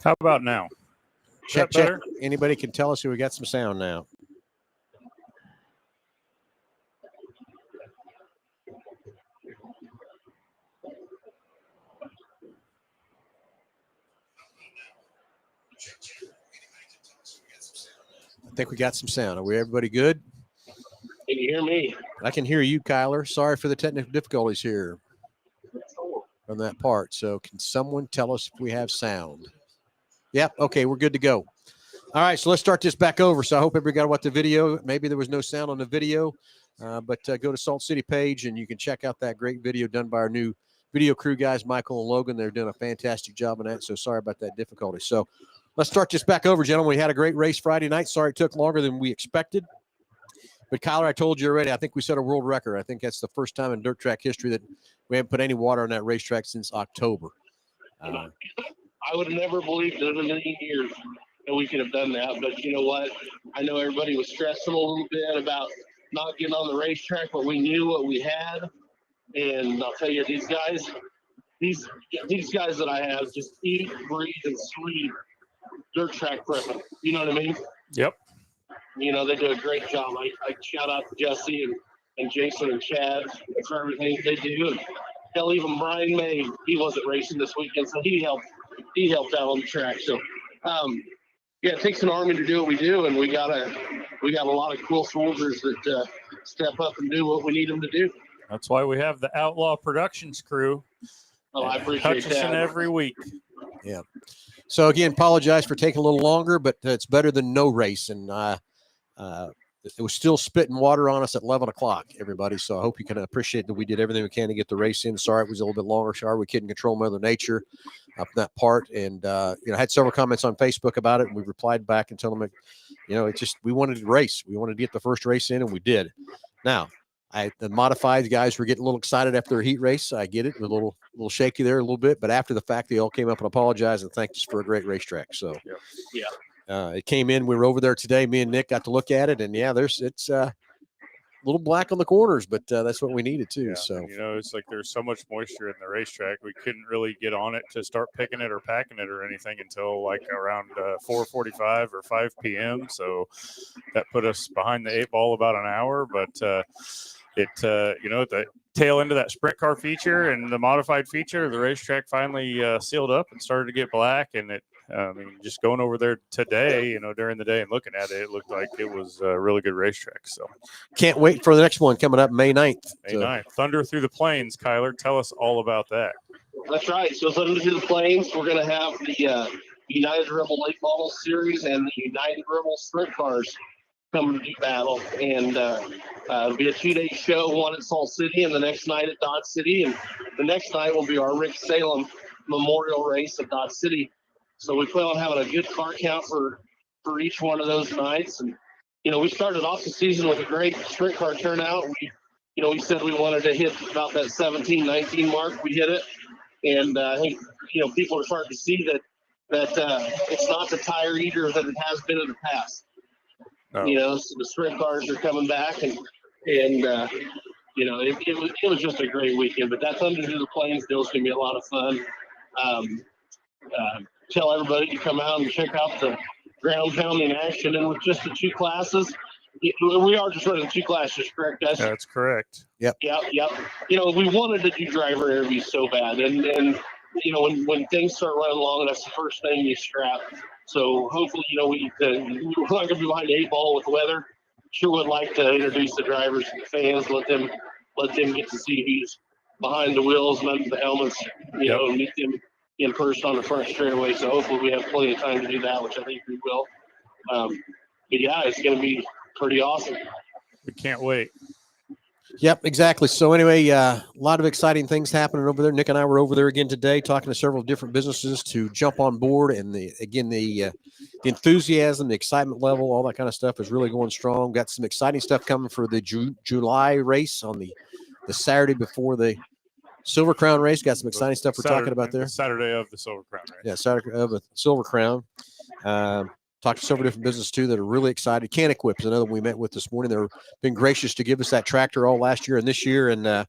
How about now? Check. Anybody can tell us who we got some sound now. I think we got some sound. Are we everybody good? Can you hear me? I can hear you, Kyler. Sorry for the technical difficulties here on that part. So can someone tell us if we have sound? Yep. Okay, we're good to go. All right, so let's start this back over. So I hope everybody got what the video. Maybe there was no sound on the video, but go to Salt City page and you can check out that great video done by our new video crew guys, Michael and Logan. They're doing a fantastic job on that. So sorry about that difficulty. So let's start this back over, gentlemen. We had a great race Friday night. Sorry it took longer than we expected. But Kyler, I told you already, I think we set a world record. I think that's the first time in dirt track history that we haven't put any water on that racetrack since October. I would have never believed in a million years that we could have done that. But you know what? I know everybody was stressing a little bit about not getting on the racetrack, but we knew what we had. And I'll tell you, these guys that I have just eat, breathe, and sleep dirt track prepping. You know what I mean? Yep. You know, they do a great job. I shout out to Jesse and Jason and Chad for everything they do. And hell, even Brian May, he wasn't racing this weekend, so he helped out on the track. So, yeah, it takes an army to do what we do, and we got a lot of cool soldiers that step up and do what we need them to do. That's why we have the Outlaw Productions crew. Oh, I appreciate Hutchison that. every week. Yeah. So again, apologize for taking a little longer, but it's better than no race. And it was still spitting water on us at 11 o'clock, everybody. So I hope you can appreciate that we did everything we can to get the race in. Sorry it was a little bit longer. Sorry we couldn't control Mother Nature up in that part. And, I had several comments on Facebook about it. And we replied back and told them, it's just we wanted to race. We wanted to get the first race in, and we did. Now, the modified guys were getting a little excited after their heat race. I get it. A little shaky there a little bit. But after the fact, they all came up and apologized and thanked us for a great racetrack. So, yeah. It came in. We were over there today. Me and Nick got to look at it, and it's a little black on the corners, but that's what we needed too. Yeah, so it's like there's so much moisture in the racetrack. We couldn't really get on it to start picking it or packing it or anything until like around 4:45 or 5 p.m. So that put us behind the 8 ball about an hour. But at the tail end of that sprint car feature and the modified feature, the racetrack finally sealed up and started to get black, and it. Just going over there today, during the day and looking at it, it looked like it was a really good racetrack. So can't wait for the next one coming up May 9th. May 9th. Thunder Through the Plains, Kyler. Tell us all about that. That's right. So Thunder Through the Plains, we're going to have the United Rebel Late Model Series and the United Rebel Sprint Cars coming to do battle. And it'll be a 2-day show, one at Salt City and the next night at Dodge City. And the next night will be our Rick Salem Memorial Race at Dodge City. So we plan on having a good car count for each one of those nights. And, we started off the season with a great sprint car turnout. We said we wanted to hit about that 17, 19 mark. We hit it. And I think, people are starting to see that it's not the tire eater that it has been in the past. Oh. So the sprint cars are coming back and it was just a great weekend. But that Thunder Through the Plains deal is going to be a lot of fun. Tell everybody to come out and check out the ground pound in action. And with just the 2 classes, we are just running 2 classes, correct, guys? That's correct. Yep. We wanted to do driver interviews so bad. And when things start running long, that's the first thing you scrap. So hopefully, we're not going to be behind the 8 ball with weather. Sure would like to introduce the drivers to the fans, let them get to see who's behind the wheels and under the helmets, and meet them in person on the front straightaway. So hopefully we have plenty of time to do that, which I think we will. But yeah, it's going to be pretty awesome. We can't wait. Yep, exactly. So anyway, a lot of exciting things happening over there. Nick and I were over there again today talking to several different businesses to jump on board. And the enthusiasm, the excitement level, all that kind of stuff is really going strong. Got some exciting stuff coming for the July race on the Saturday before the Silver Crown race. Got some exciting stuff we're talking about there. Saturday of the Silver Crown race. Yeah, Saturday of the Silver Crown. talked to several different businesses too that are really excited. Can Equip is another one we met with this morning. They've been gracious to give us that tractor all last year and this year, and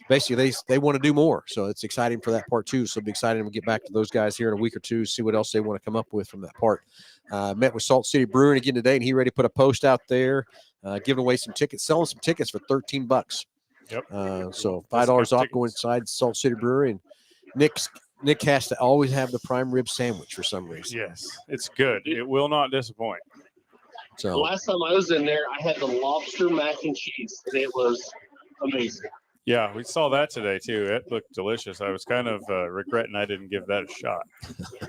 basically they want to do more. So it's exciting for that part too. So it'll be exciting to get back to those guys here in a week or two, see what else they want to come up with from that part. Met with Salt City Brewing again today, and he ready to put a post out there, giving away some tickets, selling some tickets for $13. Yep. So $5 off going inside Salt City Brewery. And Nick has to always have the prime rib sandwich for some reason. Yes, it's good. It will not disappoint. The So last time I was in there, I had the lobster mac and cheese, and it was amazing. Yeah, we saw that today too. It looked delicious. I was kind of regretting I didn't give that a shot.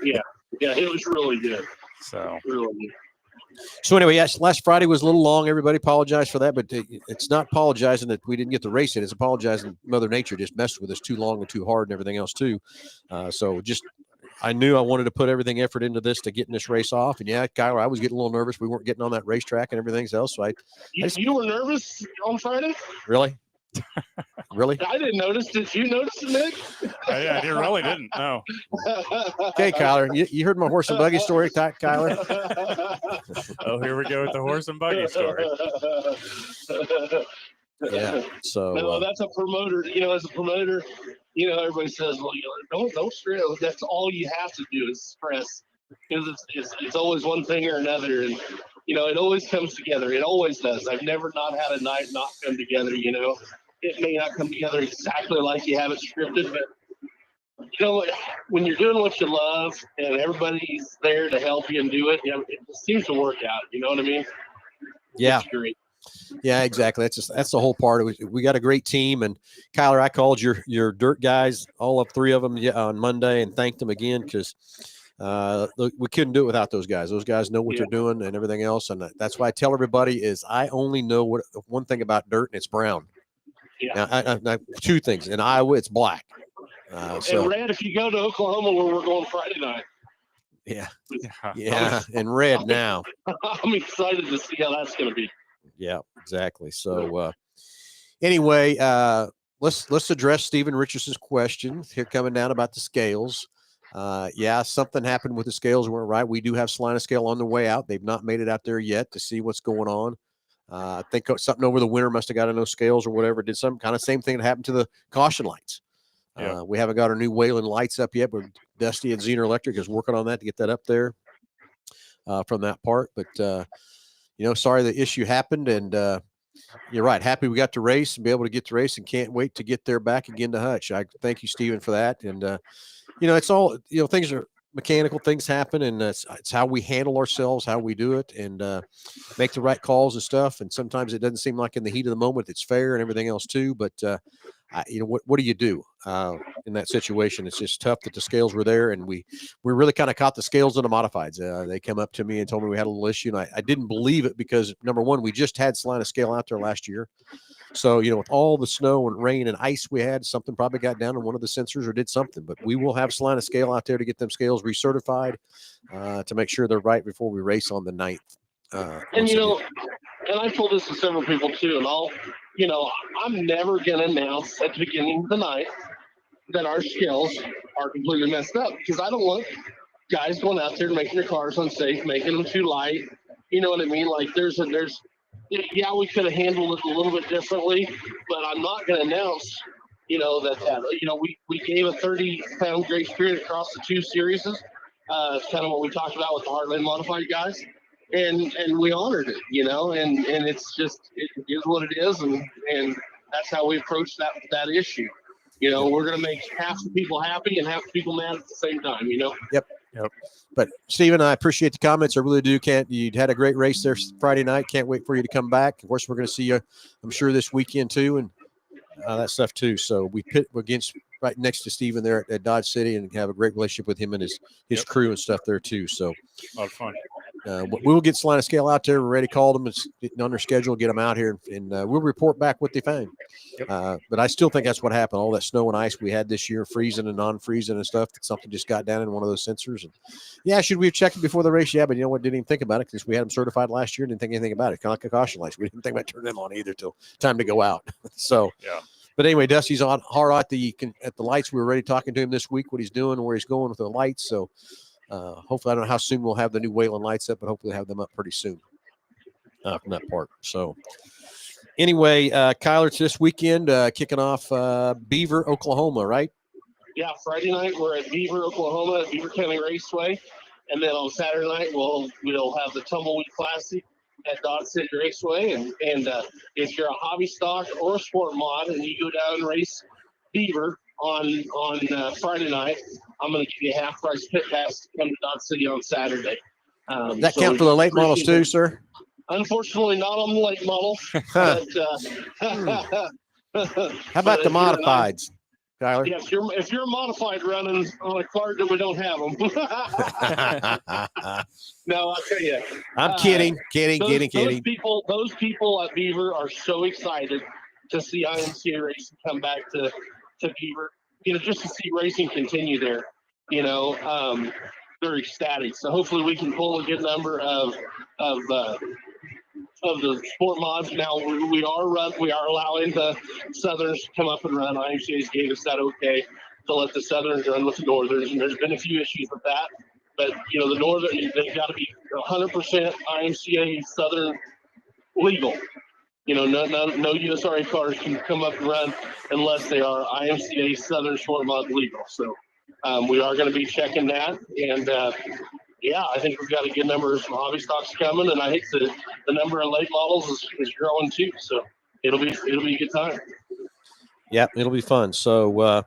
Yeah, it was really good. So Really good. So anyway, yes, last Friday was a little long. Everybody apologize for that, but it's not apologizing that we didn't get the race in. It's apologizing Mother Nature just messed with us too long and too hard and everything else too. So just I knew I wanted to put everything effort into this to getting this race off. And yeah, Kyler, I was getting a little nervous. We weren't getting on that racetrack and everything else. So You were nervous on Friday? really. Really? I didn't notice. Did you notice it, Nick? I really didn't. No. Okay, Kyler, you heard my horse and buggy story, Kyler? Oh, here we go with the horse and buggy story. Yeah. So No, that's a promoter. As a promoter, everybody says, well, don't stress. That's all you have to do is stress, because it's always one thing or another, and it always comes together. It always does. I've never not had a night not come together. It may not come together exactly like you have it scripted, but when you're doing what you love and everybody's there to help you and do it, it seems to work out. You know what I mean? yeah. It's great. Yeah, exactly. That's the whole part. We got a great team, and Kyler, I called your dirt guys, all of three of them, on Monday, and thanked them again because we couldn't do it without those guys. Those guys know what they're doing and everything else, and that's why I tell everybody is I only know one thing about dirt, and it's brown. Yeah. Now, two things. In Iowa, it's black. And red, if you go to Oklahoma, where we're going Friday night. Yeah, and red now. I'm excited to see how that's going to be. Yeah, exactly. So anyway, let's address Stephen Richardson's question here coming down about the scales. Something happened with the scales weren't right. We do have Salina scale on the way out. They've not made it out there yet to see what's going on. I think something over the winter must have got in those scales or whatever. Did some kind of same thing that happened to the caution lights. Yeah. We haven't got our new Wayland lights up yet, but Dusty and Zener Electric is working on that to get that up there from that part. But sorry the issue happened, and you're right. Happy we got to race and be able to get to race, and can't wait to get there back again to Hutch. I thank you, Stephen, for that. And it's all things are mechanical, things happen, and it's how we handle ourselves, how we do it, and make the right calls and stuff. And sometimes it doesn't seem like in the heat of the moment it's fair and everything else too. But what do you do in that situation? It's just tough that the scales were there, and we really kind of caught the scales in the modifieds. They came up to me and told me we had a little issue, and I didn't believe it because number one, we just had Salina scale out there last year. So, with all the snow and rain and ice we had, something probably got down on one of the sensors or did something. But we will have Salina scale out there to get them scales recertified to make sure they're right before we race on the 9th. And I've told this to several people too, and I'm never going to announce at the beginning of the night that our scales are completely messed up, because I don't want guys going out there and making their cars unsafe, making them too light. You know what I mean? Like we could have handled it a little bit differently, but I'm not going to announce, we gave a 30-pound grace period across the two series. It's kind of what we talked about with the Heartland modified guys. And we honored it, and it's just, it is what it is. And that's how we approach that issue. We're going to make half the people happy and half the people mad at the same time, Yep. But Stephen, I appreciate the comments. I really do. You had a great race there Friday night. Can't wait for you to come back. Of course, we're going to see you, I'm sure, this weekend too, and that stuff too. So we pit against right next to Stephen there at Dodge City, and have a great relationship with him and his crew and stuff there too. So a lot of fun. We will get Salina scale out there. We're ready to call them. It's getting on their schedule, get them out here, and we'll report back what they find. But I still think that's what happened. All that snow and ice we had this year, freezing and non-freezing and stuff, something just got down in one of those sensors. And should we have checked it before the race? Yeah, but you know what? Didn't even think about it because we had them certified last year and didn't think anything about it. Kind of like a caution lights. We didn't think about turning them on either till time to go out. So, yeah. But anyway, Dusty's on hard at the lights. We were already talking to him this week, what he's doing, where he's going with the lights. So Hopefully, I don't know how soon we'll have the new Wayland lights up, but hopefully have them up pretty soon from that part. So anyway, Kyler, it's this weekend, kicking off Beaver, Oklahoma, right? Yeah, Friday night we're at Beaver, Oklahoma, at Beaver County Raceway, and then on Saturday night we'll have the Tumbleweed Classic at Dodge City Raceway. And if you're a hobby stock or a sport mod and you go down and race Beaver on Friday night, I'm going to give you a half price pit pass to come to Dodge City on Saturday. That count for the late models too, sir? Unfortunately, not on the late models. But, how about the modifieds? Tyler? Yeah, if you're modified running on a card that we don't have them. No, I'll tell you. I'm kidding. Those people at Beaver are so excited to see IMCA racing come back to Beaver. Just to see racing continue there. They're ecstatic. So hopefully we can pull a good number of the sport mods. Now we are allowing the Southerns to come up and run. IMCA's gave us that okay to let the Southerns run with the Northerns, and there's been a few issues with that. But the Northern, they've got to be 100% IMCA Southern legal. No USRA cars can come up and run unless they are IMCA Southern sport mod legal. So we are going to be checking that, and yeah, I think we've got a good number of hobby stocks coming, and I think the number of late models is growing too. So it'll be a good time. Yeah, it'll be fun. So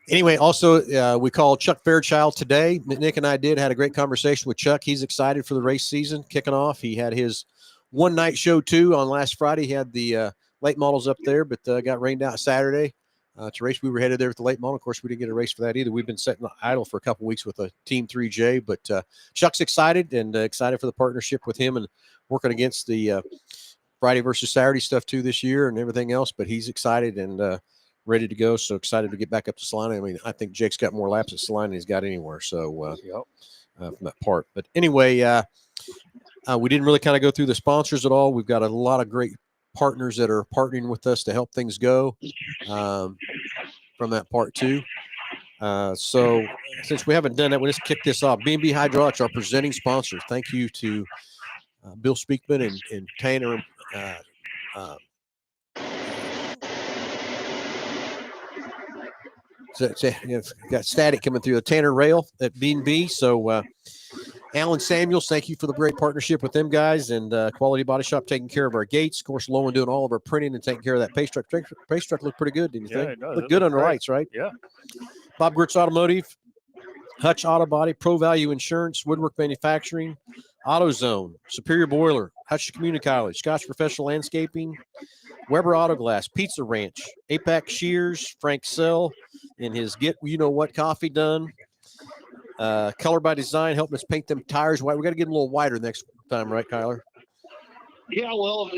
anyway, also we called Chuck Fairchild today. Nick and I had a great conversation with Chuck. He's excited for the race season kicking off. He had his one night show too on last Friday. He had the late models up there, but got rained out Saturday. To race, we were headed there with the late model. Of course, we didn't get a race for that either. We've been sitting idle for a couple of weeks with a Team 3J, but Chuck's excited and excited for the partnership with him and working against the Friday versus Saturday stuff too this year and everything else. But he's excited and ready to go. So excited to get back up to Salina. I mean, I think Jake's got more laps at Salina than he's got anywhere. So from that part. But anyway, we didn't really kind of go through the sponsors at all. We've got a lot of great partners that are partnering with us to help things go from that part too. So since we haven't done that, we'll just kick this off. B&B Hydraulics, our presenting sponsor. Thank you to Bill Speakman and Tanner. Got static coming through the Tanner Rail at B&B. So Alan Samuels, thank you for the great partnership with them guys, and Quality Body Shop taking care of our gates. Of course, Lowen doing all of our printing and taking care of that pace truck. Pace truck looked pretty good, didn't you think? It does. Looked good under lights, right? Yeah. Bob Gritz Automotive, Hutch Auto Body, Pro Value Insurance, Woodwork Manufacturing, AutoZone, Superior Boiler, Hutch Community College, Scotch Professional Landscaping, Weber Auto Glass, Pizza Ranch, APAC Shears, Frank Sell, and his Get You Know What coffee done. Color by Design, helping us paint them tires white. We got to get them a little wider next time, right, Kyler? Yeah, well,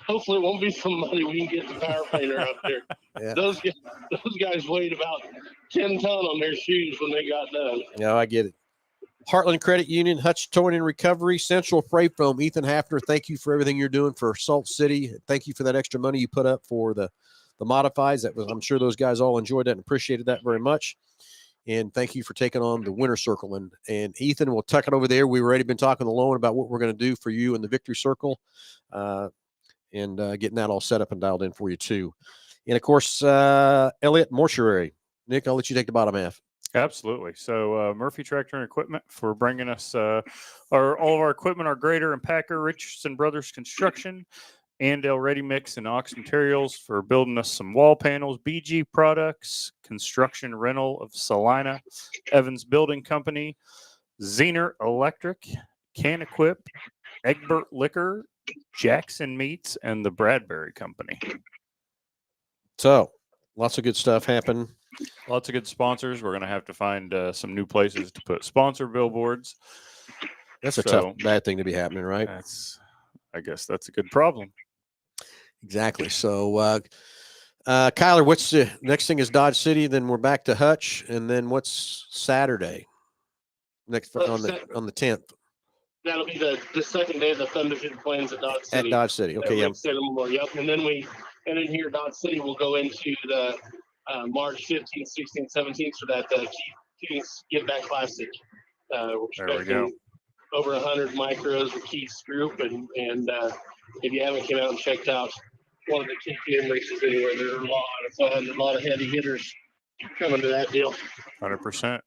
hopefully it won't be somebody we can get the power painter up there. Yeah. Those guys weighed about 10 ton on their shoes when they got done. No, I get it. Heartland Credit Union, Hutch Towing and Recovery, Central Freight Foam, Ethan Hafner, thank you for everything you're doing for Salt City. Thank you for that extra money you put up for the modifies. I'm sure those guys all enjoyed that and appreciated that very much. And thank you for taking on the winner circle. And Ethan, we'll tuck it over there. We've already been talking to Lowen about what we're going to do for you in the victory circle and getting that all set up and dialed in for you too. And of course, Elliott Mortuary. Nick, I'll let you take the bottom half. Absolutely. So Murphy Tractor and Equipment for bringing us all of our equipment, our grader and packer, Richardson Brothers Construction, Andale Ready Mix and Ox Materials for building us some wall panels, BG Products, Construction Rental of Salina, Evans Building Company, Zener Electric, Can Equip, Egbert Liquor, Jackson Meats, and the Bradbury Company. So lots of good stuff happening. Lots of good sponsors. We're going to have to find some new places to put sponsor billboards. That's a tough, bad thing to be happening, right? I guess that's a good problem. Exactly. So, Kyler, what's the next thing is Dodge City, then we're back to Hutch, and then what's Saturday next on the 10th? That'll be the second day of the Thunderford Plains at Dodge City. At Dodge City, okay, yeah. Yep, and then here Dodge City will go into the March 15th, 16th, 17th for that Keith's Get Back Classic. We're There we expecting go. over 100 micros with Keith's group, and if you haven't come out and checked out one of the KTM races anywhere, there's a lot of fun, a lot of heavy hitters coming to that deal. 100%.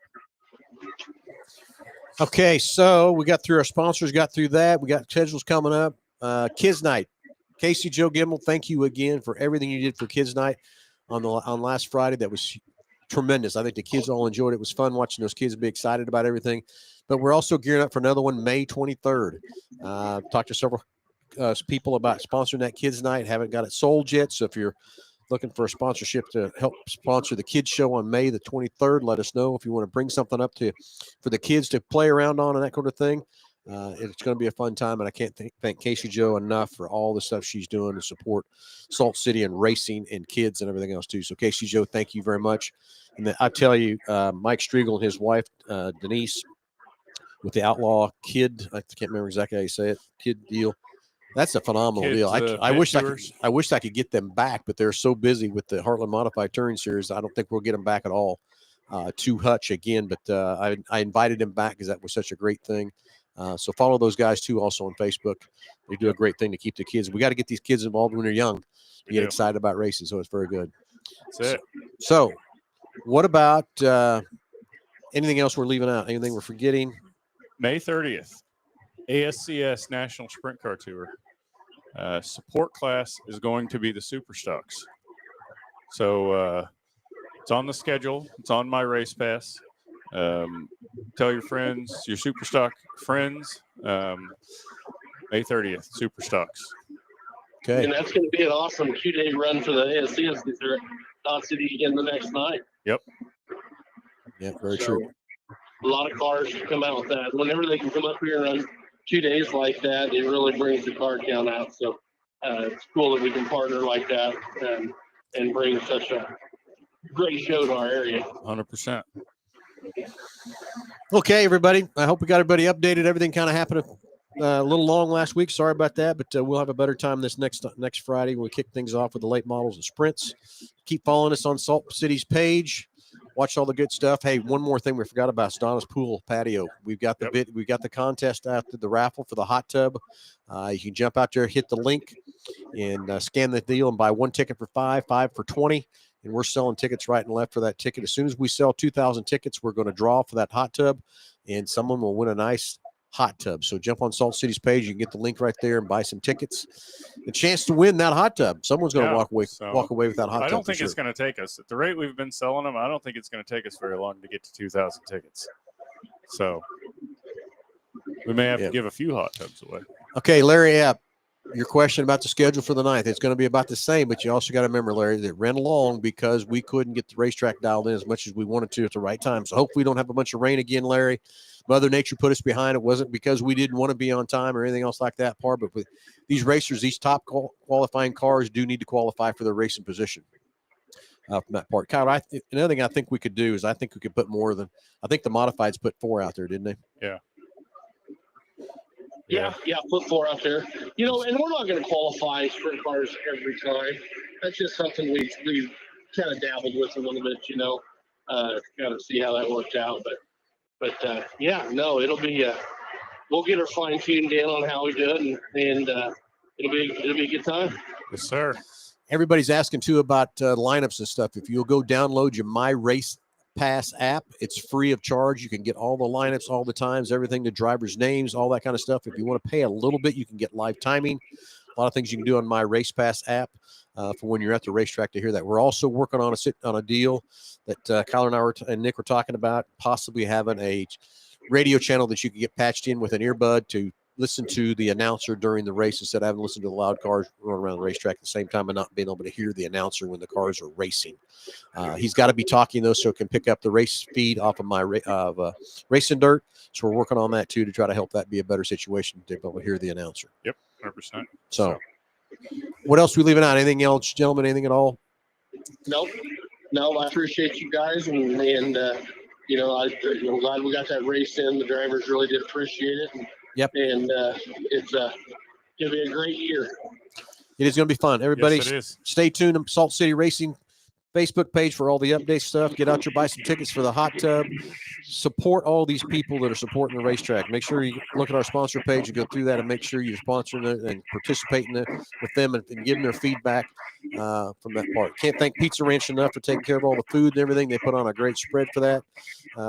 Okay, so we got through our sponsors, got through that. We got schedules coming up. Kids Night. Casey Joe Gimbel, thank you again for everything you did for Kids Night on last Friday. That was tremendous. I think the kids all enjoyed it. It was fun watching those kids be excited about everything. But we're also gearing up for another one May 23rd. Talked to several people about sponsoring that Kids Night. Haven't got it sold yet. So if you're looking for a sponsorship to help sponsor the kids show on May the 23rd, let us know if you want to bring something up for the kids to play around on and that kind of thing. It's going to be a fun time, and I can't thank Casey Joe enough for all the stuff she's doing to support Salt City and racing and kids and everything else too. So Casey Joe, thank you very much. And then I tell you, Mike Striegel and his wife Denise with the Outlaw Kid, I can't remember exactly how you say it, kid deal. That's a phenomenal deal. I wish I could get them back, but they're so busy with the Heartland Modified Touring Series. I don't think we'll get them back at all to Hutch again. But I invited them back because that was such a great thing. So follow those guys too, also on Facebook. They do a great thing to keep the kids. We got to get these kids involved when they're young to get excited about racing. So it's very good. That's it. So what about anything else we're leaving out? Anything we're forgetting? May 30th, ASCS National Sprint Car Tour. Support class is going to be the Super Stocks. So it's on the schedule. It's on my race pass. Tell your friends, your Super Stock friends, May 30th, Super Stocks. Okay. And that's going to be an awesome 2-day run for the ASCS because they're at Saltcity in the next night. Yep. Yeah, very true. A lot of cars come out with that. Whenever they can come up here and run 2 days like that, it really brings the car count out. So it's cool that we can partner like that and bring such a great show to our area. 100%. Okay, everybody. I hope we got everybody updated. Everything kind of happened a little long last week. Sorry about that, but we'll have a better time this next Friday when we kick things off with the late models and sprints. Keep following us on Salt City's page. Watch all the good stuff. Hey, one more thing we forgot about: Donna's Pool Patio. We've got we've got the contest after the raffle for the hot tub. You can jump out there, hit the link, and scan the deal and buy one ticket for $5 for $20. And we're selling tickets right and left for that ticket. As soon as we sell 2,000 tickets, we're going to draw for that hot tub, and someone will win a nice hot tub. So jump on Salt City's page. You can get the link right there and buy some tickets. The chance to win that hot tub. Someone's going to walk away with that hot tub. I don't think it's going to take us, at the rate we've been selling them, I don't think it's going to take us very long to get to 2,000 tickets. So we may have to give a few hot tubs away. Okay, Larry App. Your question about the schedule for the 9th, it's going to be about the same, but you also got to remember, Larry, that it ran along because we couldn't get the racetrack dialed in as much as we wanted to at the right time. So hopefully we don't have a bunch of rain again, Larry. Mother Nature put us behind. It wasn't because we didn't want to be on time or anything else like that part, but with these racers, these top qualifying cars do need to qualify for their racing position from that part. Kyle, another thing I think we could do is I think we could put more than – I think the Modifieds put 4 out there, didn't they? Yeah, put 4 out there. You know, and we're not going to qualify sprint cars every time. That's just something we've kind of dabbled with a little bit, you know. Got to see how that worked out. But it'll be we'll get her fine tuned in on how we do it, and it'll be a good time. Yes, sir. Everybody's asking too about lineups and stuff. If you'll go download your My Race Pass app, it's free of charge. You can get all the lineups, all the times, everything, the drivers' names, all that kind of stuff. If you want to pay a little bit, you can get live timing. A lot of things you can do on My Race Pass app for when you're at the racetrack to hear that. We're also working on a deal that Kyler and I and Nick were talking about, possibly having a radio channel that you can get patched in with an earbud to listen to the announcer during the race instead of having to listen to the loud cars run around the racetrack at the same time and not being able to hear the announcer when the cars are racing. He's got to be talking, though, so it can pick up the race feed off of my Racing Dirt. So we're working on that, too, to try to help that be a better situation to be able to hear the announcer. Yep, 100%. So what else are we leaving out? Anything else, gentlemen? Anything at all? No, I appreciate you guys, and I'm glad we got that race in. The drivers really did appreciate it. And it's going to be a great year. It is going to be fun. Everybody, yes, it is. Stay tuned. Salt City Racing Facebook page for all the update stuff. Get out your buy some tickets for the hot tub. Support all these people that are supporting the racetrack. Make sure you look at our sponsor page and go through that and make sure you're sponsoring it and participating with them and giving their feedback from that part. Can't thank Pizza Ranch enough for taking care of all the food and everything. They put on a great spread for that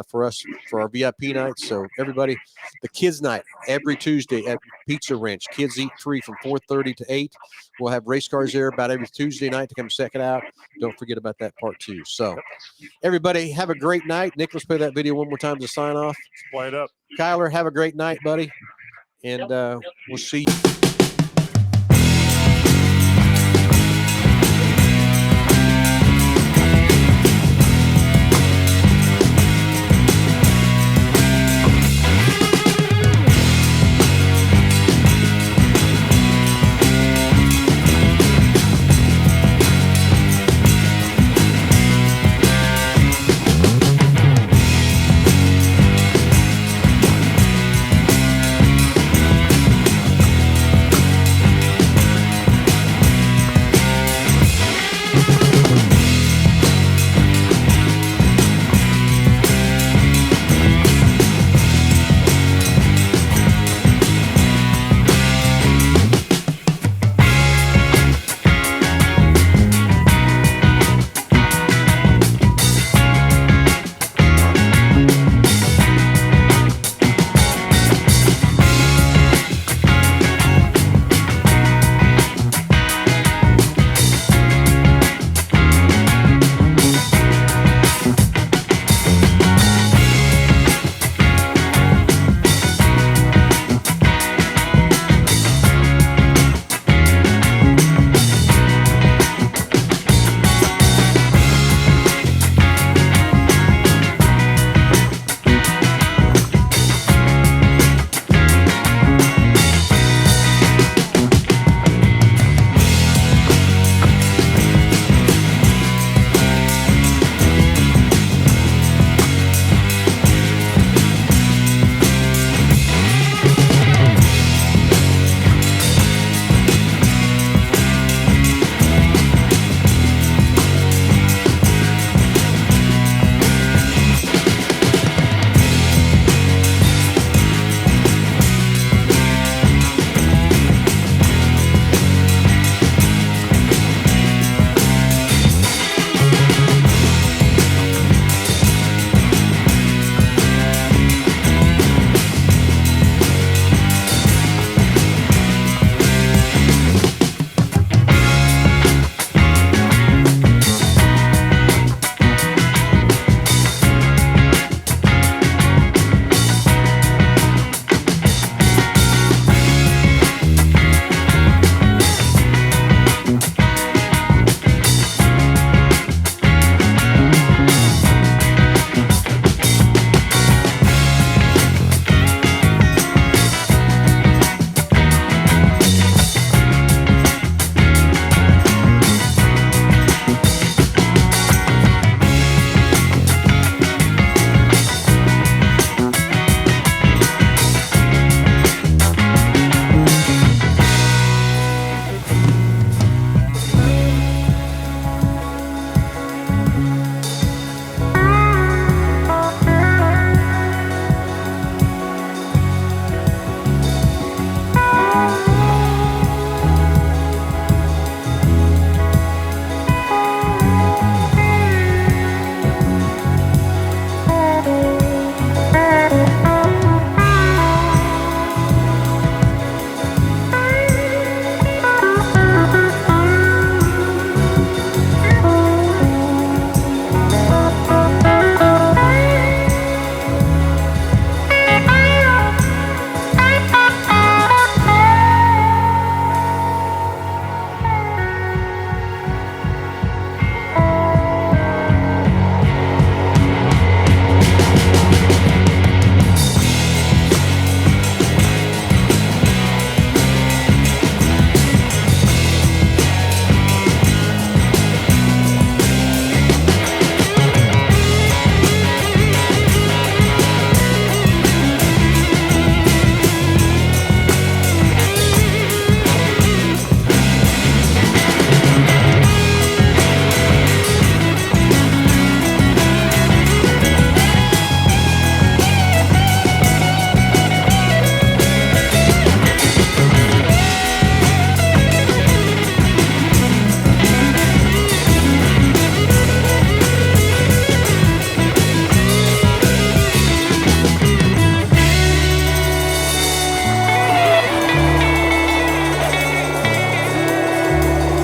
for us for our VIP nights. So everybody, the kids night every Tuesday at Pizza Ranch. Kids eat free from 4:30 to 8. We'll have race cars there about every Tuesday night to come check it out. Don't forget about that part too. So everybody have a great night. Nicholas, play that video one more time to sign off. Play it up. Kyler, have a great night, buddy. And we'll see you.